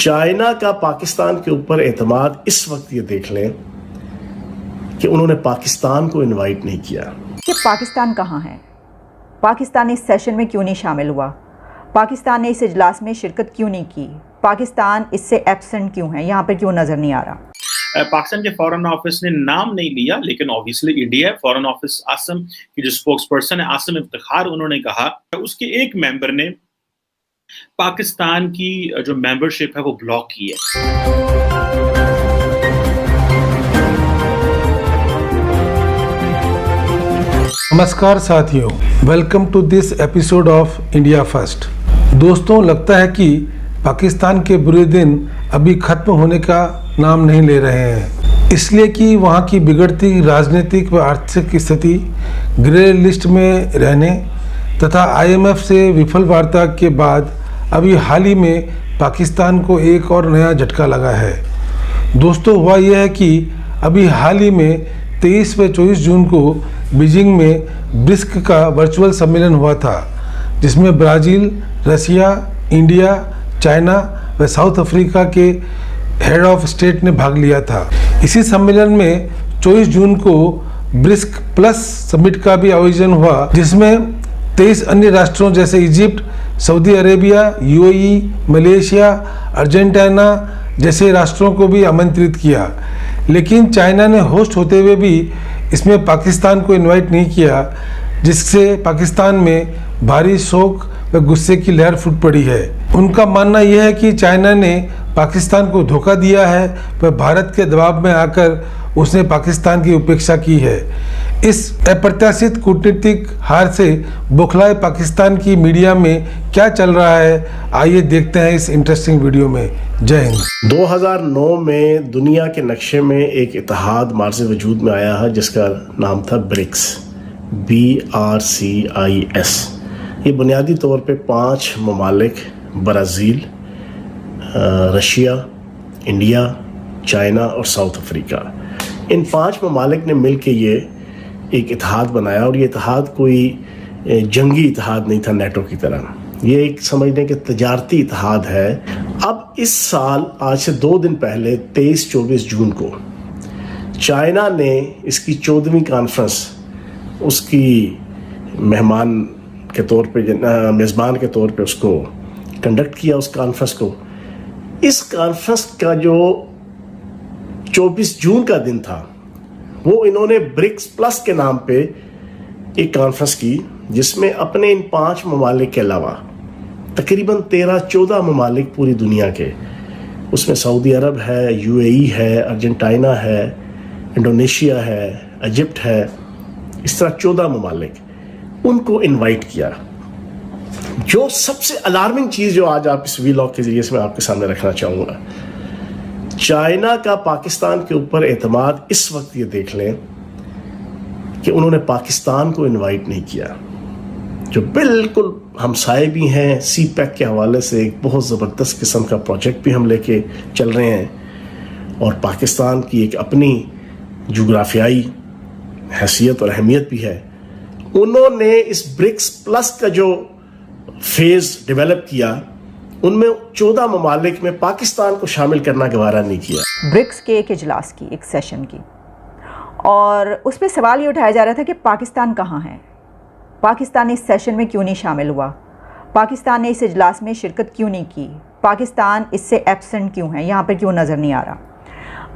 China का पाकिस्तान के ऊपर एतमाद इस वक्त ये देख लें कि उन्होंने पाकिस्तान को इनवाइट नहीं किया। कि पाकिस्तान कहाँ है? पाकिस्तान इस सेशन में क्यों नहीं शामिल हुआ? पाकिस्तान ने इस इजलास में शिरकत क्यों नहीं की? पाकिस्तान इससे एब्सेंट क्यों है? यहाँ पे क्यों नजर नहीं आ रहा? पाकिस्तान के फॉरेन ऑफिस ने नाम नहीं लिया, लेकिन obviously India foreign office Asim की जो स्पोक्स पर्सन है आसिम इफ्तिखार, उन्होंने कहा उसके एक मेंबर ने पाकिस्तान की जो मेंबरशिप है वो ब्लॉक की है। नमस्कार साथियों, welcome to this episode of India first. दोस्तों, लगता है कि पाकिस्तान के बुरे दिन अभी खत्म होने का नाम नहीं ले रहे हैं, इसलिए कि वहाँ की बिगड़ती राजनीतिक व आर्थिक स्थिति, ग्रे लिस्ट में रहने तथा IMF से विफल वार्ता के बाद अभी हाल ही में पाकिस्तान को एक और नया झटका लगा है। दोस्तों, हुआ यह है कि अभी हाल ही में 23 व 24 जून को बीजिंग में ब्रिक्स का वर्चुअल सम्मेलन हुआ था, जिसमें ब्राज़ील, रसिया, इंडिया, चाइना व साउथ अफ्रीका के हेड ऑफ स्टेट ने भाग लिया था। इसी सम्मेलन में 24 जून को ब्रिक्स प्लस समिट का भी आयोजन हुआ, जिसमें 23 अन्य राष्ट्रों जैसे Egypt, Saudi Arabia, UAE, Malaysia, Argentina जैसे राष्ट्रों को भी आमंत्रित किया। लेकिन चाइना ने होस्ट होते हुए भी इसमें पाकिस्तान को इनवाइट नहीं किया, जिससे पाकिस्तान में भारी शोक व गुस्से की लहर फूट पड़ी है। उनका मानना यह है कि चाइना ने पाकिस्तान को धोखा दिया है व भारत के दबाव में आकर उसने पाकिस्तान की उपेक्षा की है। इस अप्रत्याशित कूटनीतिक हार से बौखलाए पाकिस्तान की मीडिया में क्या चल रहा है, आइए देखते हैं इस इंटरेस्टिंग वीडियो में। जय हिंद। 2009 में दुनिया के नक्शे में एक इत्तेहाद मार्ज़ वजूद में आया है, जिसका नाम था ब्रिक्स, BRCIS। ये बुनियादी तौर पे 5 ममालिक ब्राज़ील, रशिया, इंडिया, चाइना और साउथ अफ्रीका, इन 5 ममालिक ने मिल के ये एक इत्तेहाद बनाया। और ये इत्तेहाद कोई जंगी इत्तेहाद नहीं था नेटो की तरह, ये एक समझने के तजारती इत्तेहाद है। अब इस साल आज से 2 दिन पहले 23-24 जून को चाइना ने इसकी 14वीं कॉन्फ्रेंस उसकी मेहमान के तौर पे, मेज़बान के तौर पे उसको कंडक्ट किया, उस कॉन्फ्रेंस को। इस कॉन्फ्रेंस का जो 24 जून का दिन था, वो इन्होंने ब्रिक्स प्लस के नाम पे एक कॉन्फ्रेंस की, जिसमें अपने इन 5 ममालिक के अलावा तकरीबन 13-14 ममालिक पूरी दुनिया के, उसमें सऊदी अरब है, UAE है, अर्जेंटीना है, इंडोनेशिया है, इजिप्ट है, इस तरह 14 ममालिक, उनको इनवाइट किया। जो सबसे अलार्मिंग चीज़ जो आज आप इस वीलॉग के ज़रिए से मैं आपके सामने रखना चाहूँगा, चाइना का पाकिस्तान के ऊपर एतमाद इस वक्त ये देख लें कि उन्होंने पाकिस्तान को इनवाइट नहीं किया, जो बिल्कुल हमसाए भी हैं। CPEC के हवाले से एक बहुत ज़बरदस्त किस्म का प्रोजेक्ट भी हम लेके चल रहे हैं, और पाकिस्तान की एक अपनी जोग्राफियाई हैसियत और अहमियत भी है। उन्होंने इस ब्रिक्स प्लस का जो फेज़ डेवलप किया, उनमें 14 ममालिक में पाकिस्तान को शामिल करना गवारा नहीं किया। ब्रिक्स के एक इजलास की, एक सेशन की, और उस पर सवाल ये उठाया जा रहा था कि पाकिस्तान कहाँ है? पाकिस्तान इस सेशन में क्यों नहीं शामिल हुआ? पाकिस्तान ने इस इजलास में शिरकत क्यों नहीं की? पाकिस्तान इससे एब्सेंट क्यों है? यहाँ पर क्यों नज़र नहीं आ रहा?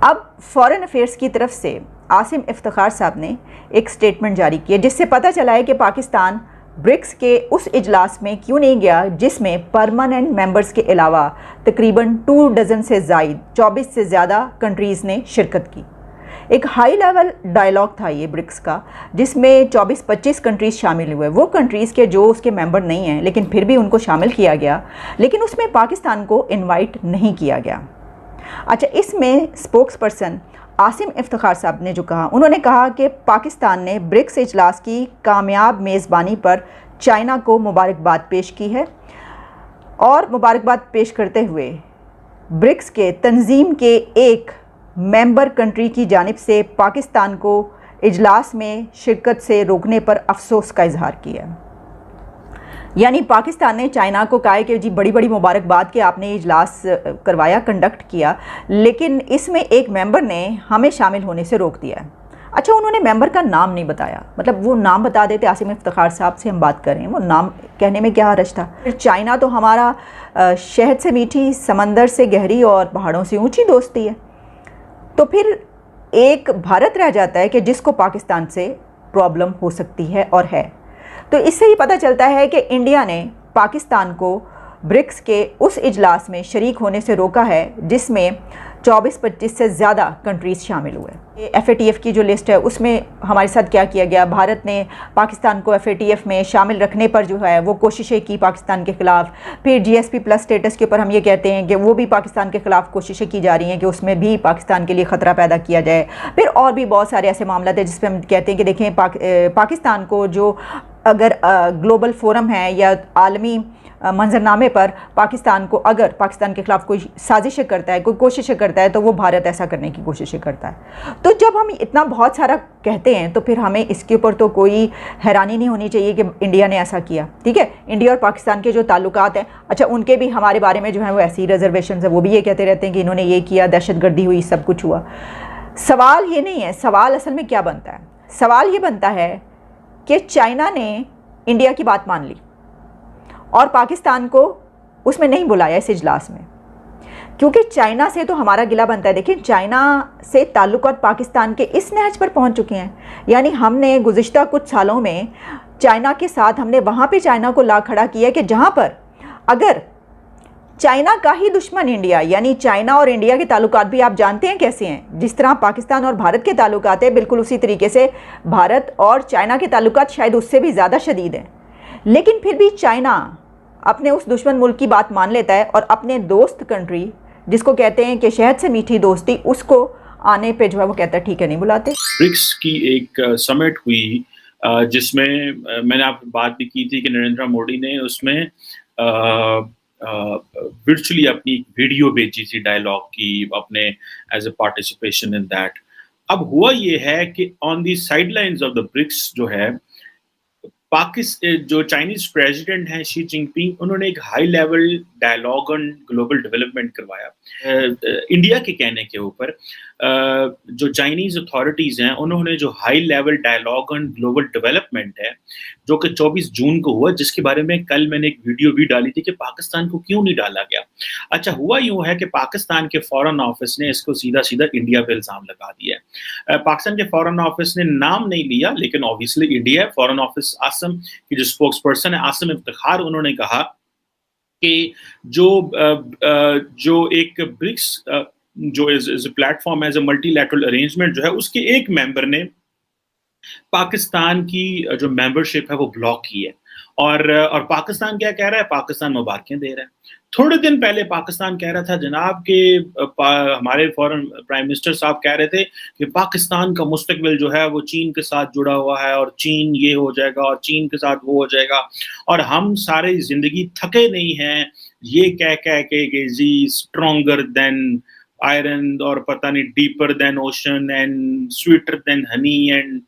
अब फॉरेन अफेयर्स की तरफ से आसिम इफ्तिखार साहब ने एक स्टेटमेंट जारी किया, जिससे पता चला है कि पाकिस्तान ब्रिक्स के उस इजलास में क्यों नहीं गया, जिसमें परमानेंट मेंबर्स के अलावा तकरीबन 2 डज़न से ज़ायद 24 से ज़्यादा कंट्रीज़ ने शिरकत की। एक हाई लेवल डायलॉग था ये ब्रिक्स का, जिसमें 24-25 कंट्रीज़ शामिल हुए। वो कंट्रीज़ के जो उसके मेंबर नहीं हैं, लेकिन फिर भी उनको शामिल किया गया, लेकिन उसमें पाकिस्तान को इन्वाइट नहीं किया गया। अच्छा, इसमें स्पोक्स पर्सन आसिम इफ्तिखार साहब ने जो कहा, उन्होंने कहा कि पाकिस्तान ने ब्रिक्स इजलास की कामयाब मेज़बानी पर चाइना को मुबारकबाद पेश की है, और मुबारकबाद पेश करते हुए ब्रिक्स के तंजीम के एक मेंबर कंट्री की जानिब से पाकिस्तान को इजलास में शिरकत से रोकने पर अफसोस का इजहार किया। यानी पाकिस्तान ने चाइना को कहा है कि जी बड़ी बड़ी मुबारकबाद कि आपने ये इजलास करवाया, कंडक्ट किया, लेकिन इसमें एक मेंबर ने हमें शामिल होने से रोक दिया है। अच्छा, उन्होंने मेंबर का नाम नहीं बताया, मतलब वो नाम बता देते। आसिम इफ्तिखार साहब से हम बात कर रहे हैं, वो नाम कहने में क्या हर्ज था। फिर चाइना तो हमारा शहद से मीठी, समंदर से गहरी और पहाड़ों से ऊंची दोस्ती है, तो फिर एक भारत रह जाता है कि जिसको पाकिस्तान से प्रॉब्लम हो सकती है और है। तो इससे ही पता चलता है कि इंडिया ने पाकिस्तान को ब्रिक्स के उस इजलास में शरीक होने से रोका है जिसमें 24-25 से ज़्यादा कंट्रीज़ शामिल हुए। FATF की जो लिस्ट है उसमें हमारे साथ क्या किया गया, भारत ने पाकिस्तान को FATF में शामिल रखने पर जो है वो कोशिशें की पाकिस्तान के ख़िलाफ़। फिर GSP+ स्टेटस के ऊपर हम ये कहते हैं कि वो भी पाकिस्तान के ख़िलाफ़ कोशिशें की जा रही हैं कि उसमें भी पाकिस्तान के लिए ख़तरा पैदा किया जाए। फिर और भी बहुत सारे ऐसे मामला थे जिस पर हम कहते हैं कि देखें पाकिस्तान को जो अगर ग्लोबल फोरम है या आलमी मंजरनामे पर पाकिस्तान को अगर पाकिस्तान के ख़िलाफ़ कोई साजिशें करता है, कोई कोशिशें करता है, तो वो भारत ऐसा करने की कोशिशें करता है। तो जब हम इतना बहुत सारा कहते हैं तो फिर हमें इसके ऊपर तो कोई हैरानी नहीं होनी चाहिए कि इंडिया ने ऐसा किया। ठीक है, इंडिया और पाकिस्तान के जो ताल्लुकात हैं, अच्छा उनके भी हमारे बारे में जो है वो ऐसी रिजर्वेशन है, वो भी ये कहते रहते हैं कि इन्होंने ये किया, दहशतगर्दी हुई, सब कुछ हुआ। सवाल ये नहीं है, सवाल असल में क्या बनता है, सवाल ये बनता है कि चाइना ने इंडिया की बात मान ली और पाकिस्तान को उसमें नहीं बुलाया इस इजलास में, क्योंकि चाइना से तो हमारा गिला बनता है। देखिए, चाइना से ताल्लुकात पाकिस्तान के इस नहज पर पहुंच चुके हैं, यानी हमने गुज़िश्ता कुछ सालों में चाइना के साथ हमने वहाँ पे चाइना को ला खड़ा किया कि जहाँ पर अगर चाइना का ही दुश्मन इंडिया, यानी चाइना और इंडिया के ताल्लुकात भी आप जानते हैं कैसे हैं, जिस तरह पाकिस्तान और भारत के ताल्लुकात हैं, बिल्कुल उसी तरीके से भारत और चाइना के ताल्लुकात शायद उससे भी ज़्यादा शदीद हैं। लेकिन फिर भी चाइना अपने उस दुश्मन मुल्क की बात मान लेता है और अपने दोस्त कंट्री, जिसको कहते हैं कि शहद से मीठी दोस्ती, उसको आने पे जो है वो कहता है ठीक है, नहीं बुलाते। ब्रिक्स की एक समिट हुई जिसमें मैंने आपसे बात भी की थी कि नरेंद्र मोदी ने उसमें वर्चुअली अपनी वीडियो भेजी थी डायलॉग की, अपने as a participation in that. अब हुआ ये है कि on the sidelines of the BRICS जो है जो चाइनीज प्रेसिडेंट हैं शी जिनपिंग, उन्होंने एक high level dialogue on global development करवाया इंडिया के कहने के ऊपर। जो चाइनीज अथॉरिटीज हैं उन्होंने जो high level dialogue on global development है जो कि 24 जून को हुआ, जिसके बारे में कल मैंने एक वीडियो भी डाली थी कि पाकिस्तान को क्यों नहीं डाला गया। अच्छा, हुआ यूं है कि पाकिस्तान के फॉरेन ऑफिस ने इसको सीधा सीधा इंडिया पे इल्जाम लगा दिया है। पाकिस्तान के फॉरेन ऑफिस ने नाम नहीं लिया, लेकिन obviously India foreign office Asim की जो स्पोक्स पर्सन है आसिम इफ्तिखार, उन्होंने कहा कि जो एक ब्रिक्स जो is platform as a multilateral arrangement जो है, उसके एक मेंबर ने पाकिस्तान की जो मेंबरशिप है वो ब्लॉक की है। और पाकिस्तान क्या कह रहा है, पाकिस्तान मुबारकें दे रहा है। थोड़े दिन पहले पाकिस्तान कह रहा था जनाब के हमारे फॉरेन प्राइम मिनिस्टर साहब कह रहे थे कि पाकिस्तान का मुस्तकबिल जो है वो चीन के साथ जुड़ा हुआ है और चीन ये हो जाएगा और चीन के साथ वो हो जाएगा और हम सारी जिंदगी थके नहीं हैं ये कह के जी स्ट्रॉन्गर देन आयरन और पता नहीं deeper than ocean and sweeter than honey and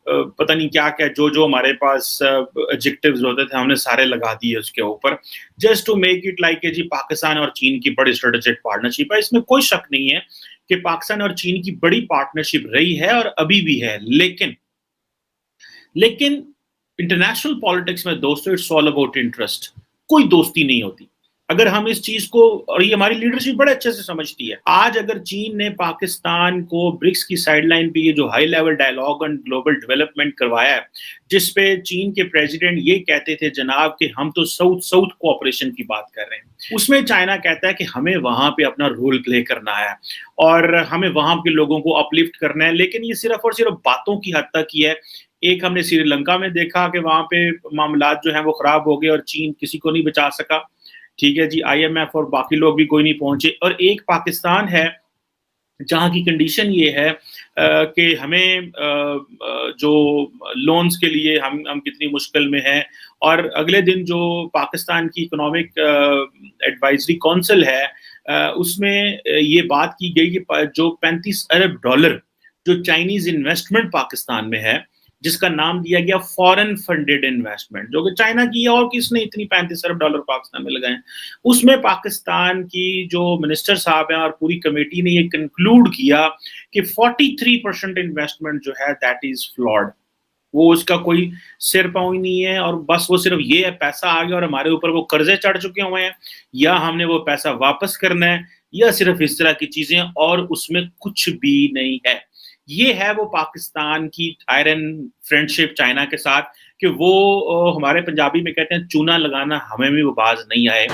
पता नहीं क्या क्या जो हमारे पास एडजेक्टिव्स होते थे हमने सारे लगा दिए उसके ऊपर, just to make it like जी पाकिस्तान और चीन की बड़ी स्ट्रेटेजिक पार्टनरशिप है। इसमें कोई शक नहीं है कि पाकिस्तान और चीन की बड़ी पार्टनरशिप रही है और अभी भी है, लेकिन इंटरनेशनल पॉलिटिक्स में दोस्तों इट्स ऑल अबाउट इंटरेस्ट, कोई दोस्ती नहीं होती। अगर हम इस चीज को, और ये हमारी लीडरशिप बड़े अच्छे से समझती है, आज अगर चीन ने पाकिस्तान को ब्रिक्स की साइडलाइन पे ये जो high level dialogue on global development करवाया है, जिसपे चीन के प्रेसिडेंट ये कहते थे जनाब कि हम तो साउथ कोऑपरेशन की बात कर रहे हैं, उसमें चाइना कहता है कि हमें वहां पे अपना रोल प्ले करना है और हमें वहां के लोगों को अपलिफ्ट करना है, लेकिन ये सिर्फ और सिर्फ बातों की हद तक ही है। एक हमने श्रीलंका में देखा कि वहां पे मामलात जो है वो खराब हो गए और चीन किसी को नहीं बचा सका, ठीक है जी, IMF और बाकी लोग भी कोई नहीं पहुंचे। और एक पाकिस्तान है जहां की कंडीशन ये है कि हमें जो लोन्स के लिए हम कितनी मुश्किल में हैं, और अगले दिन जो पाकिस्तान की इकोनॉमिक एडवाइजरी काउंसिल है उसमें ये बात की गई कि जो $35 अरब जो चाइनीज इन्वेस्टमेंट पाकिस्तान में है जिसका नाम दिया गया फॉरेन फंडेड इन्वेस्टमेंट, जो कि चाइना की है और किसने इतनी $35 अरब पाकिस्तान में लगाए। उसमें पाकिस्तान की जो मिनिस्टर साहब हैं और पूरी कमेटी ने ये कंक्लूड किया कि 43% इन्वेस्टमेंट जो है दैट इज फ्लॉड, वो उसका कोई सिर पाँव ही नहीं है, और बस वो सिर्फ ये है पैसा आ गया और हमारे ऊपर वो कर्जे चढ़ चुके हुए हैं, या हमने वो पैसा वापस करना है, या सिर्फ इस तरह की चीजें, और उसमें कुछ भी नहीं है। ये है वो पाकिस्तान की आयरन फ्रेंडशिप चाइना के साथ, कि वो हमारे पंजाबी में कहते हैं चूना लगाना हमें भी वो बाज नहीं आए।